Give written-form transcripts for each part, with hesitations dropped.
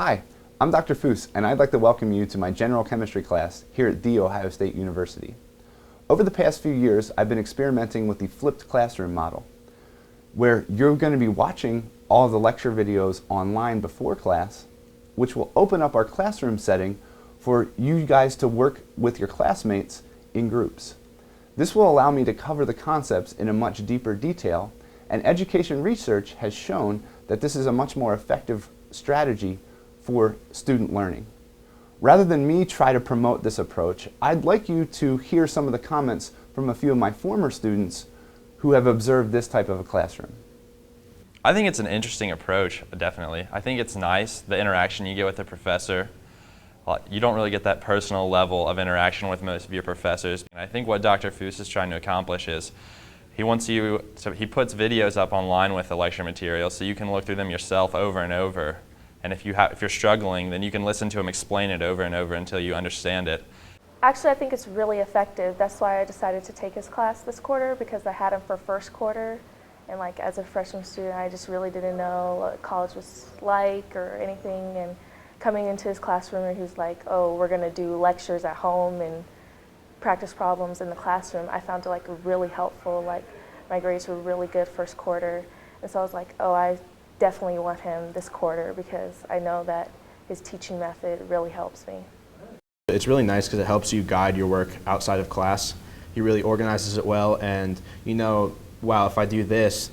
Hi, I'm Dr. Foose, and I'd like to welcome you to my general chemistry class here at The Ohio State University. Over the past few years, I've been experimenting with the flipped classroom model, where you're going to be watching all of the lecture videos online before class, which will open up our classroom setting for you guys to work with your classmates in groups. This will allow me to cover the concepts in a much deeper detail, and education research has shown that this is a much more effective strategy for student learning. Rather than me try to promote this approach, I'd like you to hear some of the comments from a few of my former students who have observed this type of a classroom. I think it's an interesting approach, definitely. I think it's nice, the interaction you get with the professor. You don't really get that personal level of interaction with most of your professors. And I think what Dr. Foose is trying to accomplish is he puts videos up online with the lecture material so you can look through them yourself over and over. And if you're struggling, then you can listen to him explain it over and over until you understand it. Actually, I think it's really effective. That's why I decided to take his class this quarter, because I had him for first quarter. And as a freshman student, I just really didn't know what college was like or anything. And coming into his classroom, and he was like, oh, we're going to do lectures at home and practice problems in the classroom. I found it really helpful. My grades were really good first quarter. And so I was like, oh, I definitely want him this quarter because I know that his teaching method really helps me. It's really nice because it helps you guide your work outside of class. He really organizes it well, and you know, wow, if I do this,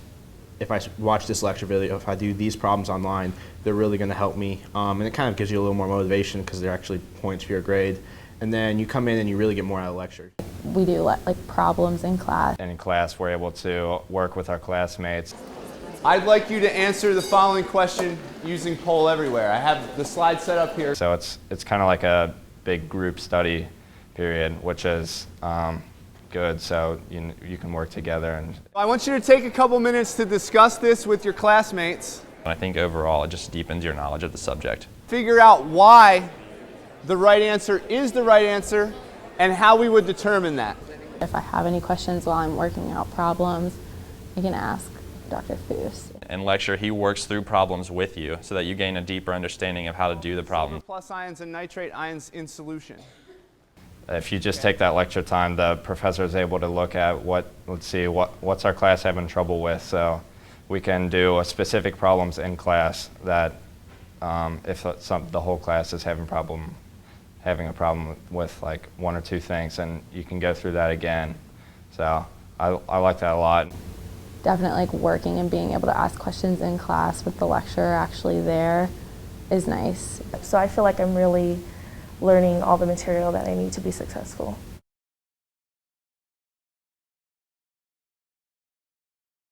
if I watch this lecture video, if I do these problems online, they're really going to help me. And it kind of gives you a little more motivation because they're actually points for your grade. And then you come in and you really get more out of the lecture. We do problems in class. In class, we're able to work with our classmates. I'd like you to answer the following question using Poll Everywhere. I have the slide set up here. So it's kind of like a big group study period, which is good, so you can work together. And I want you to take a couple minutes to discuss this with your classmates. I think overall it just deepens your knowledge of the subject. Figure out why the right answer is the right answer and how we would determine that. If I have any questions while I'm working out problems, I can ask Dr. Foose. In lecture, he works through problems with you so that you gain a deeper understanding of how to do the problem. Plus ions and nitrate ions in solution. If you just take that lecture time, the professor is able to look at what's our class having trouble with, so we can do specific problems in class that if the whole class is having a problem with one or two things, and you can go through that again. So I like that a lot. Definitely working and being able to ask questions in class with the lecturer actually there is nice. So I feel like I'm really learning all the material that I need to be successful.